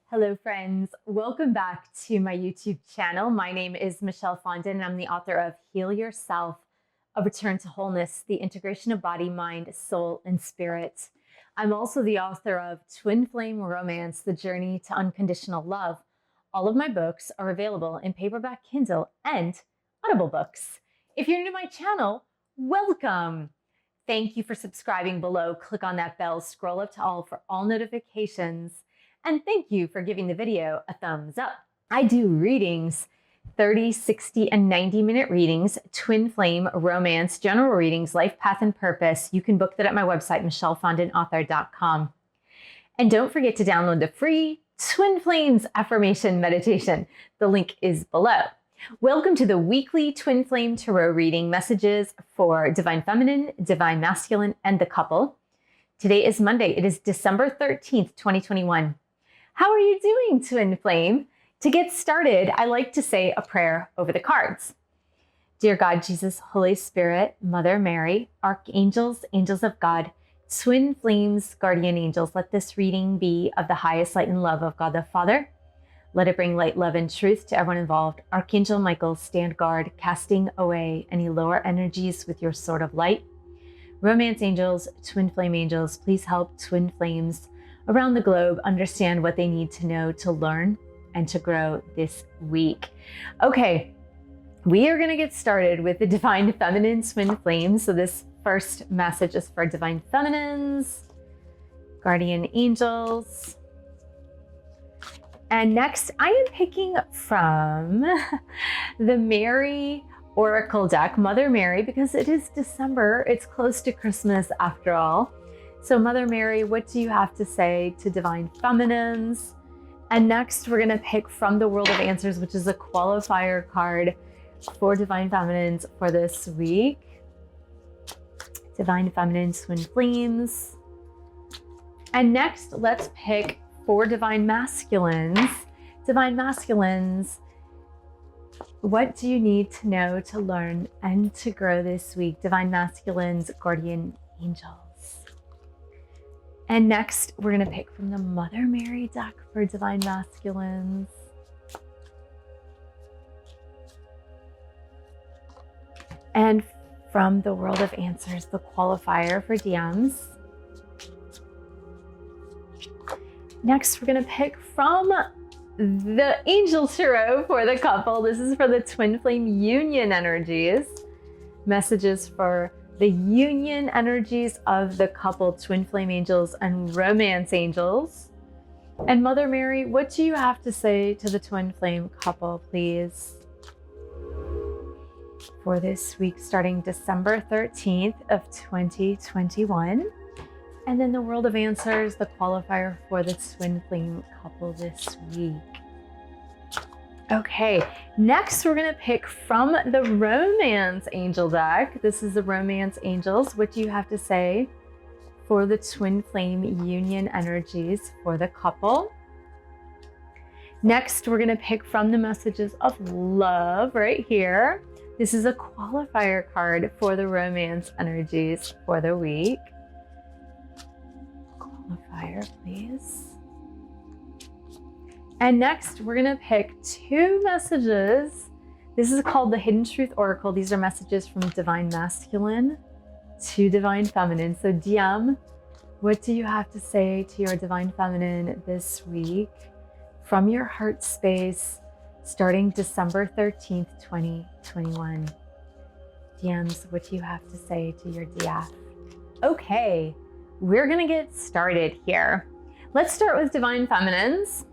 Hello friends, welcome back to my YouTube channel. My name is Michelle Fondin and I'm the author of Heal Yourself, A Return to Wholeness, the integration of body, mind, soul, and spirit. I'm also the author of Twin Flame Romance, The Journey to Unconditional Love. All of my books are available in paperback, Kindle, and Audible books. If you're new to my channel, welcome. Thank you for subscribing below. Click on that bell, scroll up to all for all notifications. And thank you for giving the video a thumbs up. I do readings, 30, 60, and 90-minute readings, twin flame, romance, general readings, life path and purpose. You can book that at my website, michellefondinauthor.com. And don't forget to download the free Twin Flames Affirmation Meditation. The link is below. Welcome to the weekly Twin Flame Tarot reading, messages for Divine Feminine, Divine Masculine, and the couple. Today is Monday. It is December 13th, 2021. How are you doing, Twin Flame? To get started, I like to say a prayer over the cards. Dear God, Jesus, Holy Spirit, Mother Mary, Archangels, Angels of God, Twin Flames, Guardian Angels, let this reading be of the highest light and love of God the Father. Let it bring light, love, and truth to everyone involved. Archangel Michael, stand guard, casting away any lower energies with your sword of light. Romance angels, twin flame angels, please help twin flames around the globe understand what they need to know to learn and to grow this week. Okay, we are going to get started with the Divine Feminine Twin Flames. So this first message is for Divine Feminines, Guardian Angels. And next, I am picking from the Mary Oracle deck, Mother Mary, because it is December. It's close to Christmas after all. So Mother Mary, what do you have to say to Divine Feminines? And next, we're going to pick from the World of Answers, which is a qualifier card for Divine Feminines for this week. Divine Feminine Twin Flames. And next, let's pick for Divine Masculines. Divine Masculines, what do you need to know to learn and to grow this week? Divine Masculines, Guardian Angels. And next, we're going to pick from the Mother Mary deck for Divine Masculines. And from the World of Answers, the qualifier for DMs. Next, we're going to pick from the Angel Tarot for the couple. This is for the Twin Flame Union energies. Messages for the union energies of the couple, Twin Flame Angels and Romance Angels. And Mother Mary, what do you have to say to the Twin Flame couple, please? For this week, starting December 13th of 2021. And then the World of Answers, the qualifier for the Twin Flame couple this week. Okay, next we're going to pick from the Romance Angel deck. This is the Romance Angels. What do you have to say for the Twin Flame Union energies for the couple? Next, we're going to pick from the Messages of Love right here. This is a qualifier card for the Romance energies for the week. Qualifier, please. And next, we're going to pick two messages. This is called the Hidden Truth Oracle. These are messages from Divine Masculine to Divine Feminine. So DM, what do you have to say to your Divine Feminine this week from your heart space starting December 13th, 2021? DMs, what do you have to say to your DF? Okay, we're going to get started here. Let's start with Divine Feminines.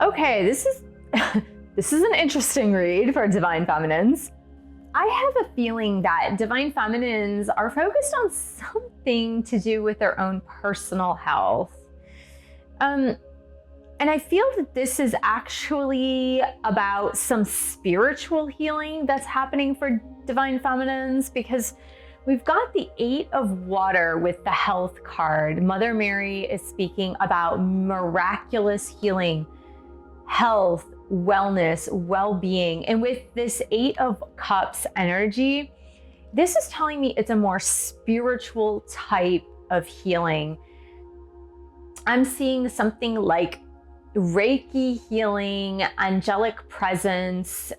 Okay, this is an interesting read for Divine Feminines. I have a feeling that Divine Feminines are focused on something to do with their own personal health. And I feel that this is actually about some spiritual healing that's happening for Divine Feminines, because we've got the 8 of Water with the Health card. Mother Mary is speaking about miraculous healing, health, wellness, well-being. And with this 8 of Cups energy, this is telling me it's a more spiritual type of healing. I'm seeing something like Reiki healing, angelic presence,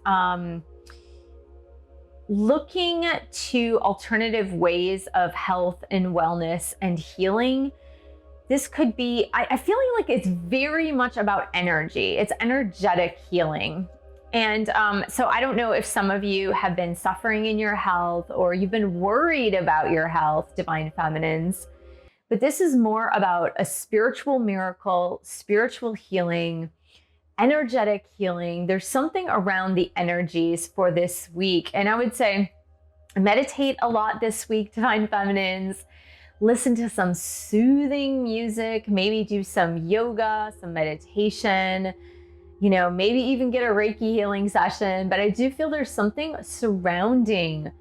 looking to alternative ways of health and wellness and healing. This could be, I feel like it's very much about energy. It's energetic healing. And so I don't know if some of you have been suffering in your health or you've been worried about your health, Divine Feminines, but this is more about a spiritual miracle, spiritual healing, energetic healing. There's something around the energies for this week. And I would say meditate a lot this week, Divine Feminines. Listen to some soothing music, maybe do some yoga, some meditation, maybe even get a Reiki healing session. But I do feel there's something surrounding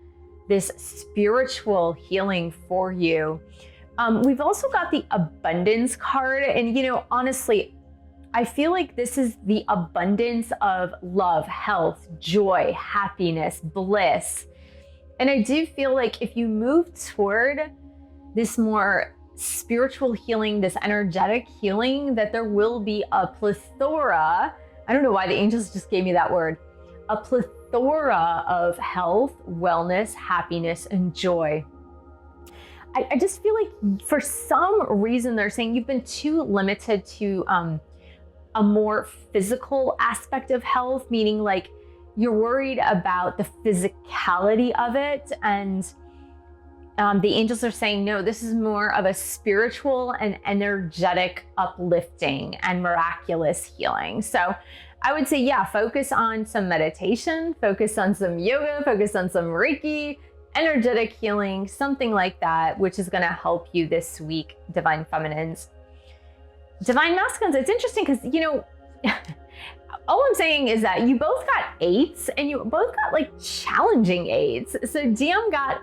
this spiritual healing for you. We've also got the abundance card. And, honestly, I feel like this is the abundance of love, health, joy, happiness, bliss. And I do feel like if you move toward this more spiritual healing, this energetic healing, that there will be a plethora. I don't know why the angels just gave me that word. A plethora of health, wellness, happiness, and joy. I just feel like for some reason they're saying you've been too limited to a more physical aspect of health, meaning like you're worried about the physicality of it. And the angels are saying, no, this is more of a spiritual and energetic uplifting and miraculous healing. So I would say, yeah, focus on some meditation, focus on some yoga, focus on some Reiki, energetic healing, something like that, which is going to help you this week, Divine Feminines. Divine Masculines, it's interesting because, all I'm saying is that you both got 8s and you both got like challenging 8s. So DM got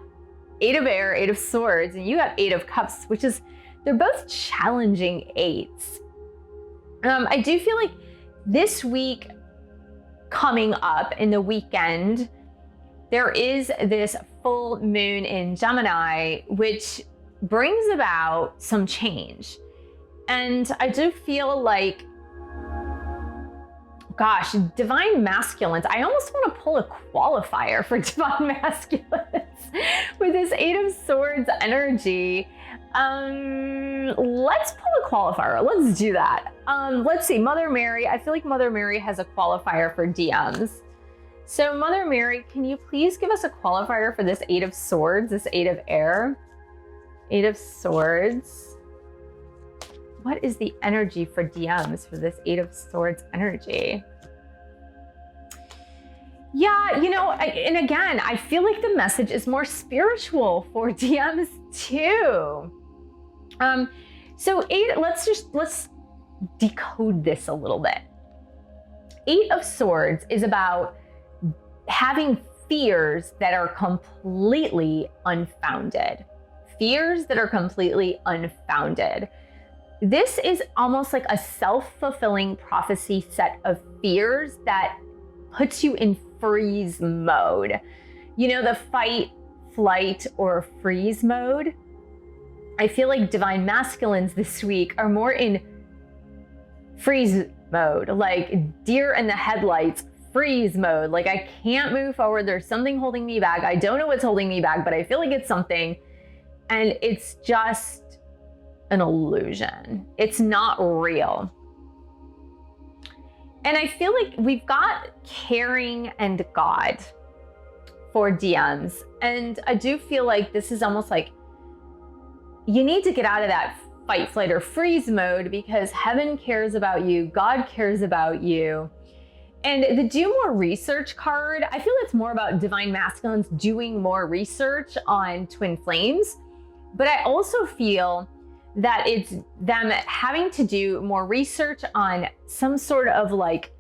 8 of Air, 8 of Swords, and you got 8 of Cups, which is, they're both challenging 8s. I do feel like this week coming up in the weekend, there is this full moon in Gemini, which brings about some change. And I do feel like, gosh, Divine Masculines, I almost want to pull a qualifier for Divine Masculines with this 8 of Swords energy. Let's pull a qualifier. Let's do that. Let's see, Mother Mary. I feel like Mother Mary has a qualifier for DMs. So Mother Mary, can you please give us a qualifier for this 8 of Swords, this 8 of Air? 8 of Swords. What is the energy for DMs for this 8 of Swords energy? Yeah, and again, I feel like the message is more spiritual for DMs too. So 8, let's decode this a little bit. 8 of Swords is about having fears that are completely unfounded. Fears that are completely unfounded. This is almost like a self-fulfilling prophecy set of fears that puts you in freeze mode. The fight, flight, or freeze mode. I feel like Divine Masculines this week are more in freeze mode, like deer in the headlights, freeze mode. Like I can't move forward. There's something holding me back. I don't know what's holding me back, but I feel like it's something. And it's just an illusion. It's not real. And I feel like we've got caring and God for DMs. And I do feel like this is almost like you need to get out of that fight, flight, or freeze mode because heaven cares about you. God cares about you. And the do more research card, I feel it's more about Divine Masculines doing more research on twin flames. But I also feel that it's them having to do more research on some sort of like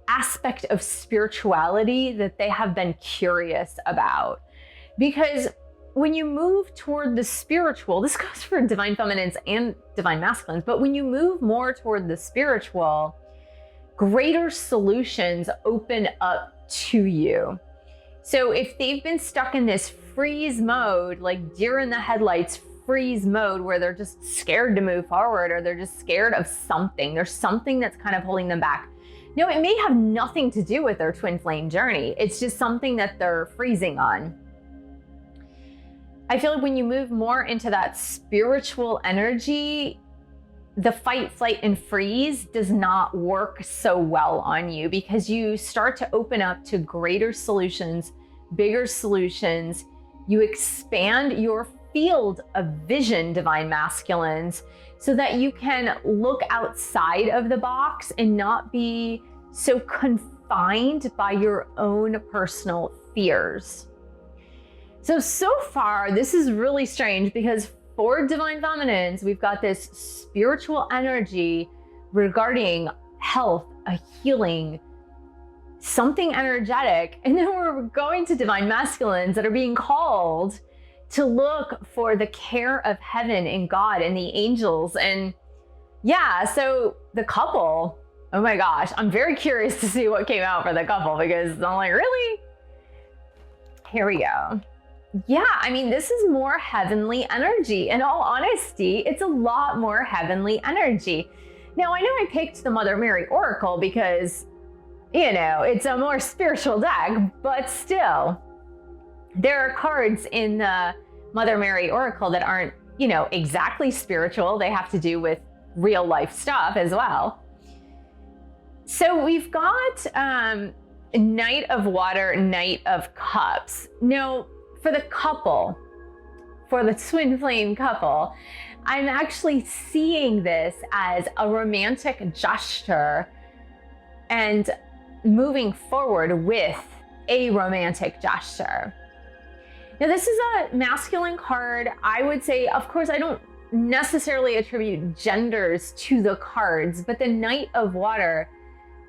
aspect of spirituality that they have been curious about. Because when you move toward the spiritual, this goes for Divine Feminines and Divine Masculines, but when you move more toward the spiritual, greater solutions open up to you. So if they've been stuck in this freeze mode, like deer in the headlights, freeze mode where they're just scared to move forward, or they're just scared of something. There's something that's kind of holding them back. Now, it may have nothing to do with their twin flame journey. It's just something that they're freezing on. I feel like when you move more into that spiritual energy, the fight, flight, and freeze does not work so well on you, because you start to open up to greater solutions, bigger solutions. You expand your field of vision, divine masculines, so that you can look outside of the box and not be so confined by your own personal fears. So far, this is really strange, because for divine feminines, we've got this spiritual energy regarding health, a healing, something energetic. And then we're going to divine masculines that are being called to look for the care of heaven and God and the angels. And yeah, so the couple, oh my gosh, I'm very curious to see what came out for the couple, because I'm like, really? Here we go. Yeah, I mean, this is more heavenly energy. In all honesty, it's a lot more heavenly energy. Now, I know I picked the Mother Mary Oracle because, you know, it's a more spiritual deck, but still, there are cards in the Mother Mary Oracle that aren't, you know, exactly spiritual. They have to do with real life stuff as well. So we've got Knight of Water, Knight of Cups. Now, for the couple, for the twin flame couple, I'm actually seeing this as a romantic gesture and moving forward with a romantic gesture. Now, this is a masculine card. I would say, of course, I don't necessarily attribute genders to the cards, but the Knight of Water,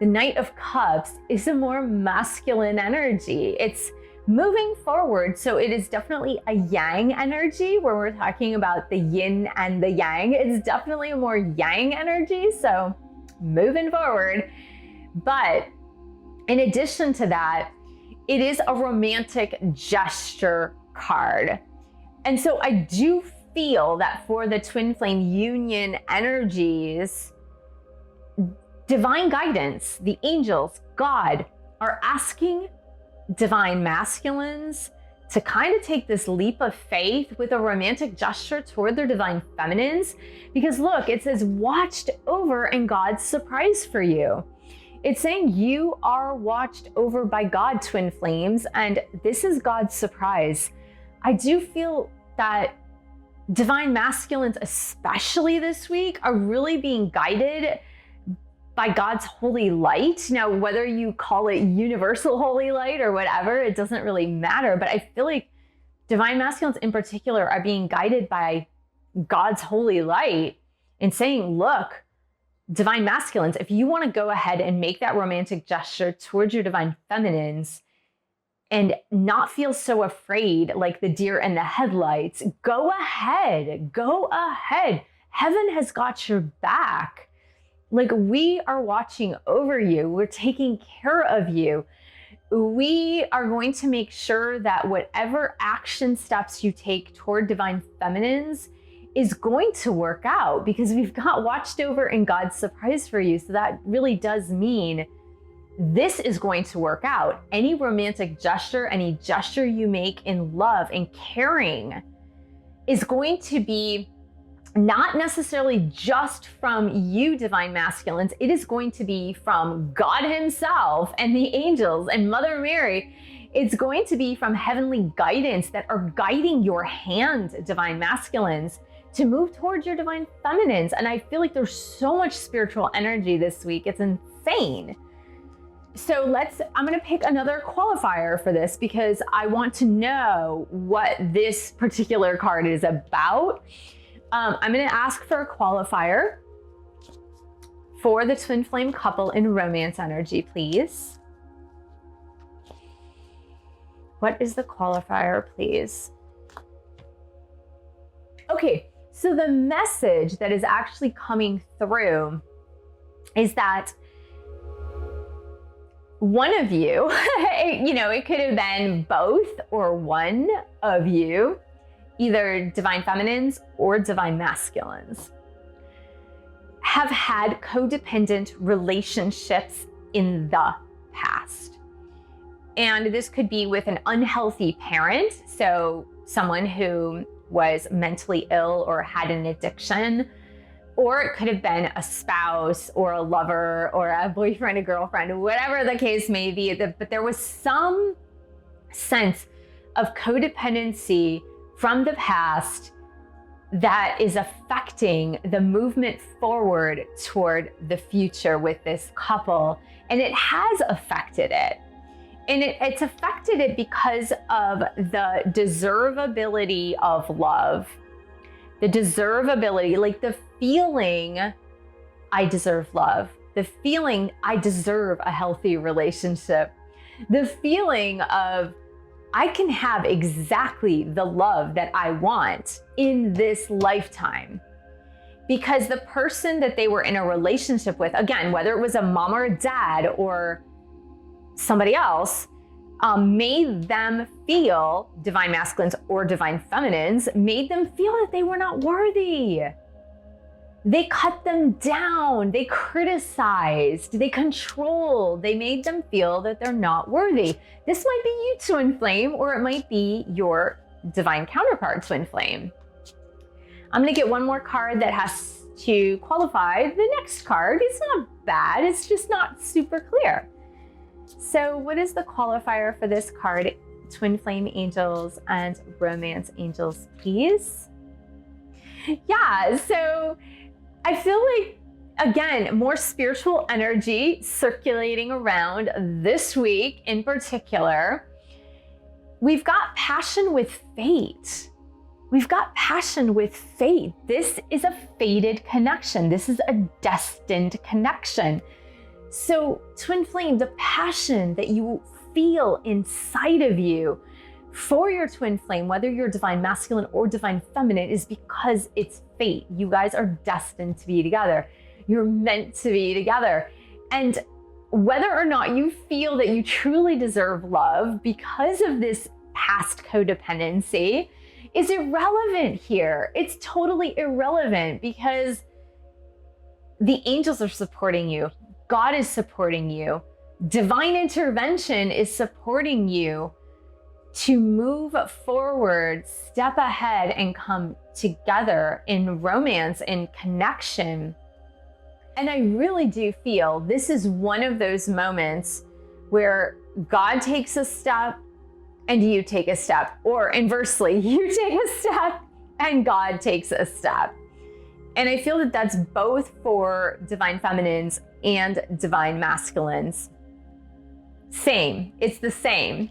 the Knight of Cups, is a more masculine energy. It's moving forward, so it is definitely a yang energy where we're talking about the yin and the yang. It's definitely a more yang energy, so moving forward. But in addition to that, it is a romantic gesture card. And so I do feel that for the twin flame union energies, divine guidance, the angels, God, are asking divine masculines to kind of take this leap of faith with a romantic gesture toward their divine feminines. Because look, it says watched over and God's surprise for you. It's saying you are watched over by God, twin flames, and this is God's surprise. I do feel that divine masculines, especially this week, are really being guided by God's holy light. Now, whether you call it universal holy light or whatever, it doesn't really matter. But I feel like divine masculines in particular are being guided by God's holy light and saying, look, divine masculines, if you want to go ahead and make that romantic gesture towards your divine feminines and not feel so afraid like the deer in the headlights, go ahead, go ahead. Heaven has got your back. Like, we are watching over you. We're taking care of you. We are going to make sure that whatever action steps you take toward divine feminines is going to work out, because we've got watched over and God's surprise for you. So that really does mean this is going to work out. Any romantic gesture, any gesture you make in love and caring is going to be not necessarily just from you, divine masculines. It is going to be from God himself and the angels and Mother Mary. It's going to be from heavenly guidance that are guiding your hand, divine masculines, to move towards your divine feminines. And I feel like there's so much spiritual energy this week. It's insane. So I'm going to pick another qualifier for this, because I want to know what this particular card is about. I'm going to ask for a qualifier for the twin flame couple in romance energy, please. What is the qualifier, please? Okay, so the message that is actually coming through is that one of you, it could have been both or one of you, either divine feminines or divine masculines, have had codependent relationships in the past. And this could be with an unhealthy parent, so someone who was mentally ill or had an addiction, or it could have been a spouse or a lover or a boyfriend, a girlfriend, whatever the case may be. But there was some sense of codependency from the past that is affecting the movement forward toward the future with this couple. And it has affected it. And it's affected it because of the deservability of love. The deservability, like the feeling, I deserve love. The feeling, I deserve a healthy relationship. The feeling of, I can have exactly the love that I want in this lifetime. Because the person that they were in a relationship with, again, whether it was a mom or a dad or somebody else, made them feel, divine masculines or divine feminines, made them feel that they were not worthy. They cut them down, they criticized, they controlled, they made them feel that they're not worthy. This might be you, twin flame, or it might be your divine counterpart, twin flame. I'm gonna get one more card that has to qualify the next card. It's not bad, it's just not super clear. So what is the qualifier for this card? Twin flame angels and romance angels, please. Yeah, so I feel like, again, more spiritual energy circulating around this week in particular. We've got passion with fate. We've got passion with fate. This is a fated connection. This is a destined connection. So twin flame, the passion that you feel inside of you for your twin flame, whether you're divine masculine or divine feminine, is because it's fate. You guys are destined to be together. You're meant to be together. And whether or not you feel that you truly deserve love because of this past codependency is irrelevant here. It's totally irrelevant because the angels are supporting you. God is supporting you. Divine intervention is supporting you to move forward, step ahead, and come together in romance and connection. And I really do feel this is one of those moments where God takes a step and you take a step, or inversely, you take a step and God takes a step. And I feel that that's both for divine feminines and divine masculines. Same, it's the same.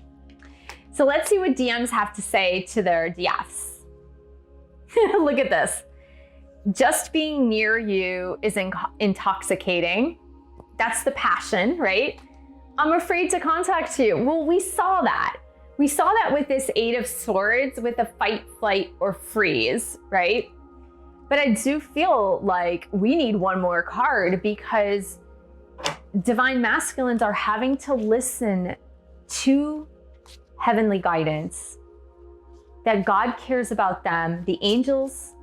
So let's see what DMs have to say to their DFs. Look at this. Just being near you is intoxicating. That's the passion, right? I'm afraid to contact you. Well, we saw that. We saw that with this 8 of Swords with a fight, flight, or freeze, right? But I do feel like we need one more card because divine masculines are having to listen to heavenly guidance, that God cares about them. The angels,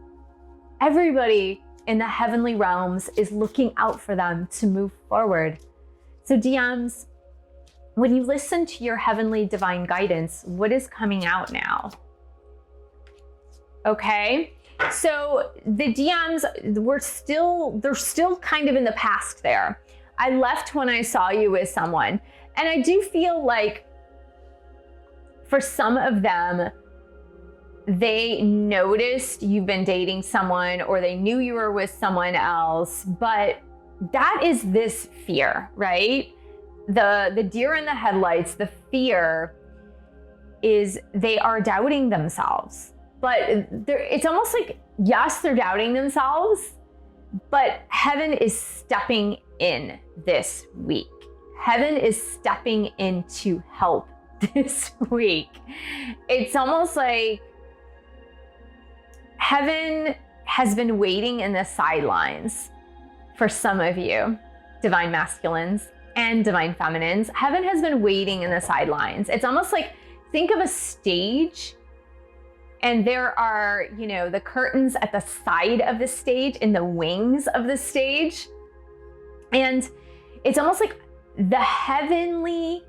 everybody in the heavenly realms is looking out for them to move forward. So DMs, when you listen to your heavenly divine guidance, what is coming out now? Okay, so the DMs, they're still kind of in the past there. I left when I saw you with someone. And I do feel like for some of them, they noticed you've been dating someone or they knew you were with someone else, but that is this fear, right? The deer in the headlights, the fear is they are doubting themselves. But it's almost like, yes, they're doubting themselves, but heaven is stepping in this week. Heaven is stepping in to help this week. It's almost like heaven has been waiting in the sidelines for some of you, divine masculines and divine feminines. Heaven has been waiting in the sidelines. It's almost like, think of a stage And there are, the curtains at the side of the stage, in the wings of the stage. And it's almost like the heavenly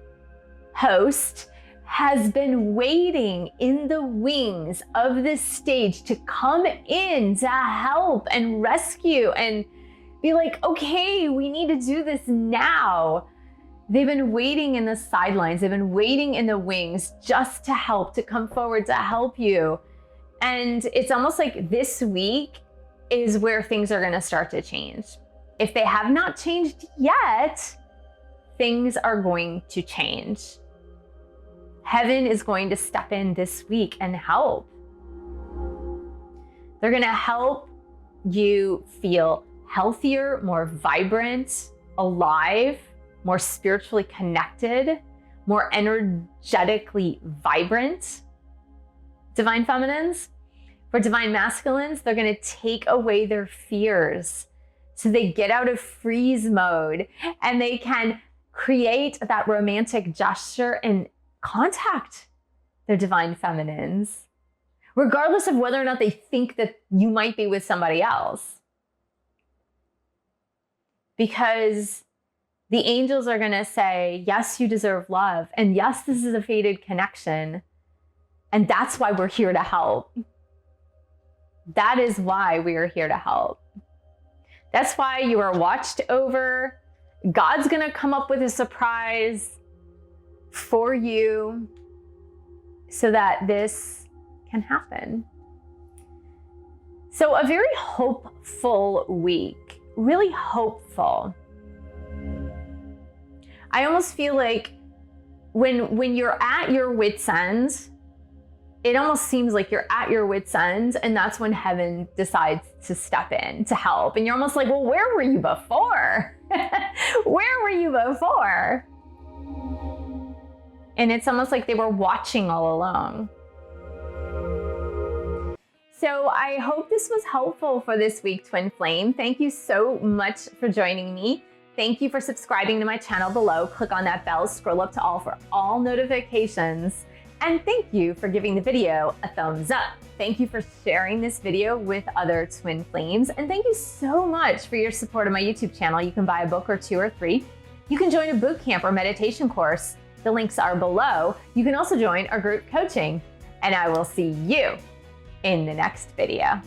host has been waiting in the wings of this stage to come in to help and rescue and be like, okay, we need to do this now. They've been waiting in the sidelines. They've been waiting in the wings just to help, to come forward, to help you. And it's almost like this week is where things are going to start to change. If they have not changed yet, things are going to change. Heaven is going to step in this week and help. They're going to help you feel healthier, more vibrant, alive, more spiritually connected, more energetically vibrant. Divine feminines. For divine masculines, they're going to take away their fears. So they get out of freeze mode and they can create that romantic gesture and contact their divine feminines, regardless of whether or not they think that you might be with somebody else. Because the angels are going to say, yes, you deserve love. And yes, this is a fated connection. And that's why we're here to help. That is why we are here to help. That's why you are watched over. God's going to come up with a surprise for you so that this can happen. So a very hopeful week, really hopeful. I almost feel like when you're at your wit's end, it almost seems like you're at your wit's end, and that's when heaven decides to step in to help. And you're almost like, well, where were you before? Where were you before? And it's almost like they were watching all along. So I hope this was helpful for this week, Twin Flame. Thank you so much for joining me. Thank you for subscribing to my channel below. Click on that bell, scroll up to all for all notifications. And thank you for giving the video a thumbs up. Thank you for sharing this video with other Twin Flames. And thank you so much for your support of my YouTube channel. You can buy a book or 2 or 3. You can join a boot camp or meditation course. The links are below. You can also join our group coaching. And I will see you in the next video.